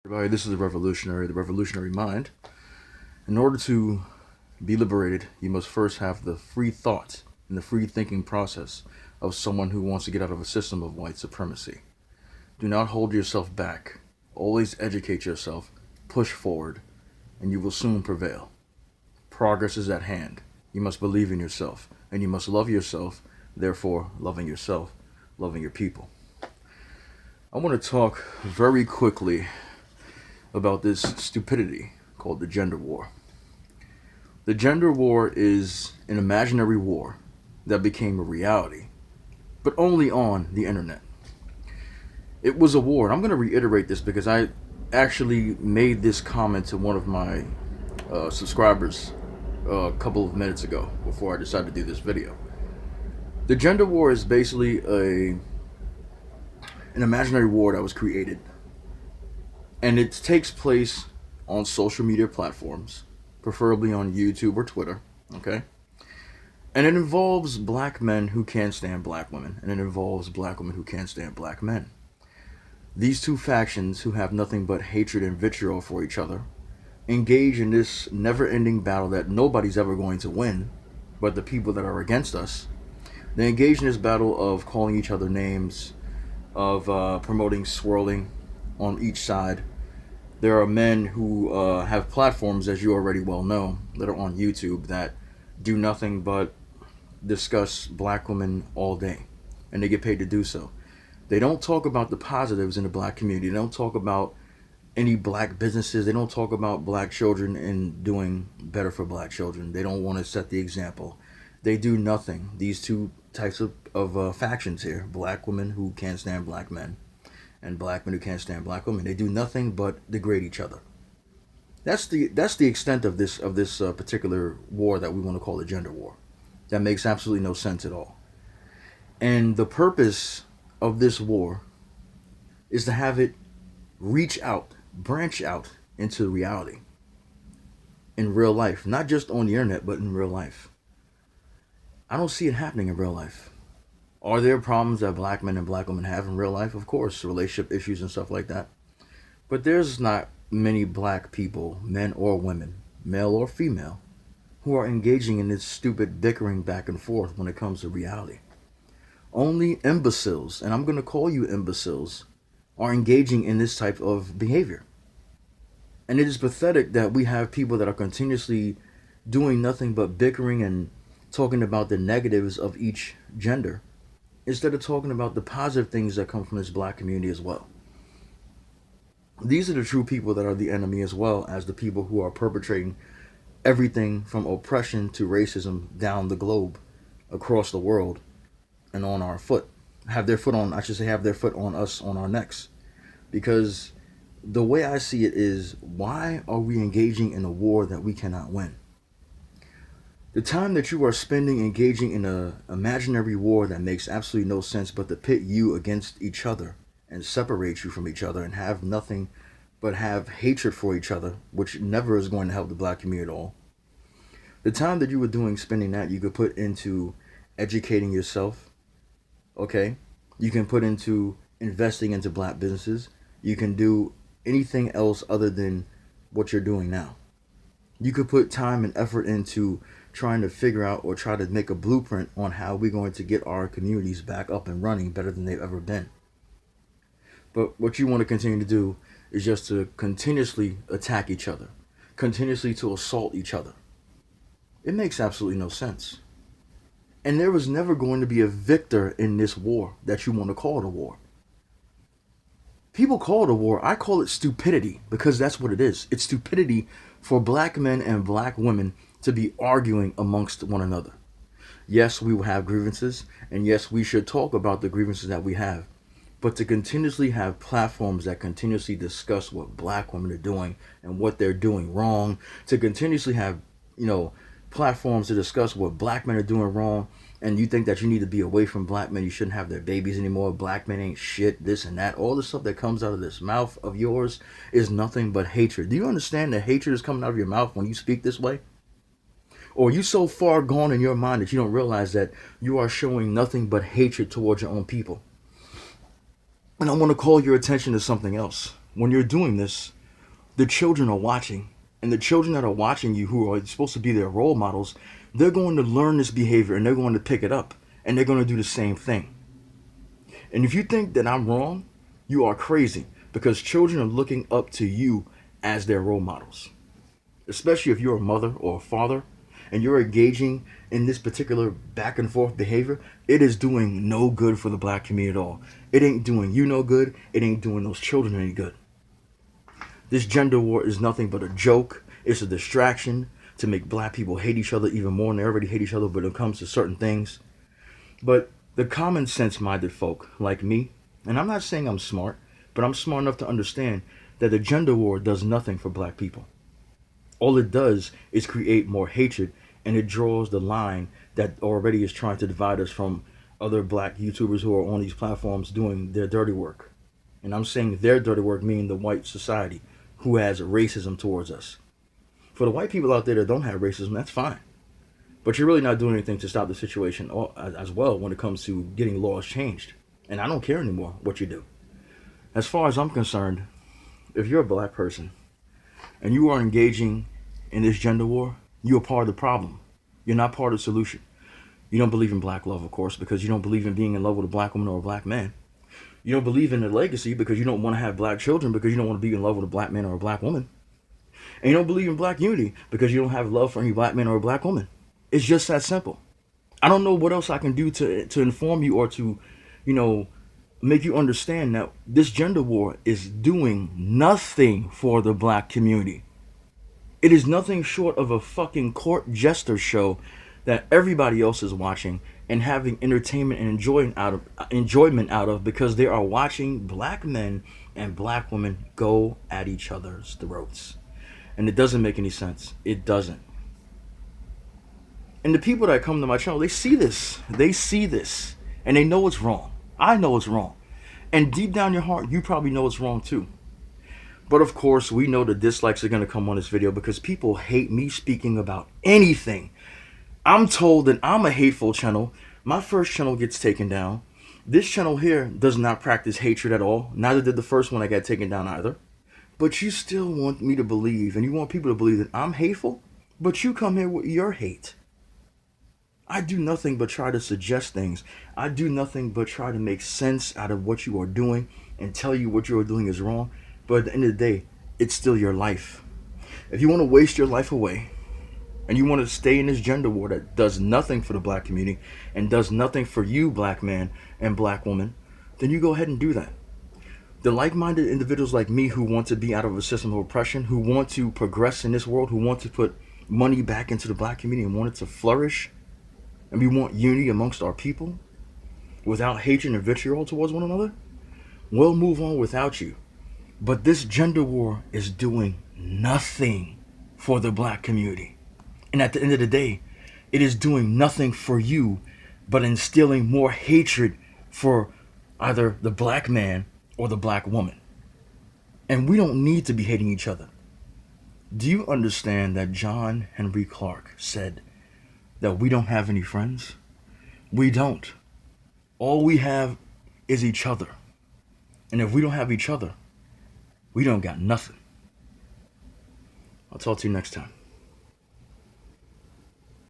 Everybody, this is the revolutionary mind. In order to be liberated, you must first have the free thought and the free thinking process of someone who wants to get out of a system of white supremacy. Do not hold yourself back. Always educate yourself, push forward, and you will soon prevail. Progress is at hand. You must believe in yourself, and you must love yourself, therefore, loving yourself, loving your people. I want to talk very quickly about this stupidity called the gender war. The gender war is an imaginary war that became a reality, but only on the internet. It was a war, and I'm going to reiterate this because I actually made this comment to one of my subscribers a couple of minutes ago before I decided to do this video. The gender war is basically an imaginary war that was created, and it takes place on social media platforms, preferably on YouTube or Twitter, okay? And it involves black men who can't stand black women, and it involves black women who can't stand black men. These two factions, who have nothing but hatred and vitriol for each other, engage in this never-ending battle that nobody's ever going to win, but the people that are against us. They engage in this battle of calling each other names, of promoting swirling on each side. There are men who have platforms, as you already well know, that are on YouTube that do nothing but discuss black women all day, and they get paid to do so. They don't talk about the positives in the black community. They don't talk about any black businesses. They don't talk about black children and doing better for black children. They don't want to set the example. They do nothing. These two types of factions here, black women who can't stand black men and black men who can't stand black women, they do nothing but degrade each other. That's the extent of this particular war that we want to call the gender war. That makes absolutely no sense at all. And the purpose of this war is to have it reach out, branch out into reality in real life, not just on the internet, but in real life. I don't see it happening in real life. Are there problems that black men and black women have in real life? Of course, relationship issues and stuff like that. But there's not many black people, men or women, male or female, who are engaging in this stupid bickering back and forth when it comes to reality. Only imbeciles, and I'm going to call you imbeciles, are engaging in this type of behavior. And it is pathetic that we have people that are continuously doing nothing but bickering and talking about the negatives of each gender instead of talking about the positive things that come from this black community as well. These are the true people that are the enemy, as well as the people who are perpetrating everything from oppression to racism down the globe, across the world, and on our foot. Have their foot on, I should say, have their foot on us, on our necks. Because the way I see it is, why are we engaging in a war that we cannot win? The time that you are spending engaging in an imaginary war that makes absolutely no sense but to pit you against each other and separate you from each other and have nothing but have hatred for each other, which never is going to help the black community at all. The time that you were spending that, you could put into educating yourself, okay? You can put into investing into black businesses. You can do anything else other than what you're doing now. You could put time and effort into trying to figure out or try to make a blueprint on how we're going to get our communities back up and running better than they've ever been. But what you want to continue to do is just to continuously attack each other, continuously to assault each other. It makes absolutely no sense. And there was never going to be a victor in this war that you want to call it a war. People call it a war. I call it stupidity, because that's what it is. It's stupidity for black men and black women to be arguing amongst one another. Yes, we will have grievances, and yes, we should talk about the grievances that we have. But to continuously have platforms that continuously discuss what black women are doing and what they're doing wrong, to continuously have, platforms to discuss what black men are doing wrong, and you think that you need to be away from black men, you shouldn't have their babies anymore, black men ain't shit, this and that, all the stuff that comes out of this mouth of yours is nothing but hatred. Do you understand that hatred is coming out of your mouth when you speak this way? Or are you so far gone in your mind that you don't realize that you are showing nothing but hatred towards your own people? And I want to call your attention to something else. when you're doing this, the children are watching. And the children that are watching you, who are supposed to be their role models, they're going to learn this behavior and they're going to pick it up. And they're going to do the same thing. And if you think that I'm wrong, you are crazy. Because children are looking up to you as their role models. Especially if you're a mother or a father and you're engaging in this particular back and forth behavior, it is doing no good for the black community at all. It ain't doing you no good. It ain't doing those children any good. This gender war is nothing but a joke. It's a distraction to make black people hate each other even more than they already hate each other when it comes to certain things. But the common sense minded folk like me, and I'm not saying I'm smart, but I'm smart enough to understand that the gender war does nothing for black people. All it does is create more hatred, and it draws the line that already is trying to divide us from other black YouTubers who are on these platforms doing their dirty work. And I'm saying their dirty work meaning the white society who has racism towards us. For the white people out there that don't have racism, that's fine. But you're really not doing anything to stop the situation as well when it comes to getting laws changed. And I don't care anymore what you do. As far as I'm concerned, if you're a black person and you are engaging in this gender war, you're part of the problem. You're not part of the solution. You don't believe in black love, of course, because you don't believe in being in love with a black woman or a black man. You don't believe in the legacy because you don't want to have black children because you don't want to be in love with a black man or a black woman. And you don't believe in black unity because you don't have love for any black man or a black woman. It's just that simple. I don't know what else I can do to inform you or to, make you understand that this gender war is doing nothing for the black community. It is nothing short of a fucking court jester show that everybody else is watching and having entertainment and enjoyment out of because they are watching black men and black women go at each other's throats. And it doesn't make any sense. It doesn't. And the people that come to my channel, they see this. They see this. And they know it's wrong. I know it's wrong. And deep down your heart, you probably know it's wrong too. But of course, we know the dislikes are going to come on this video because people hate me speaking about anything. I'm told that I'm a hateful channel. My first channel gets taken down. This channel here does not practice hatred at all. Neither did the first one that got taken down either. But you still want me to believe, and you want people to believe that I'm hateful, but you come here with your hate. I do nothing but try to suggest things. I do nothing but try to make sense out of what you are doing and tell you what you are doing is wrong. But at the end of the day, it's still your life. If you want to waste your life away and you want to stay in this gender war that does nothing for the black community and does nothing for you, black man and black woman, then you go ahead and do that. The like-minded individuals like me who want to be out of a system of oppression, who want to progress in this world, who want to put money back into the black community and want it to flourish, and we want unity amongst our people without hatred and vitriol towards one another, we'll move on without you. But this gender war is doing nothing for the black community. And at the end of the day, it is doing nothing for you but instilling more hatred for either the black man or the black woman. And we don't need to be hating each other. Do you understand that John Henry Clark said that we don't have any friends? We don't. All we have is each other. And if we don't have each other, we don't got nothing. I'll talk to you next time.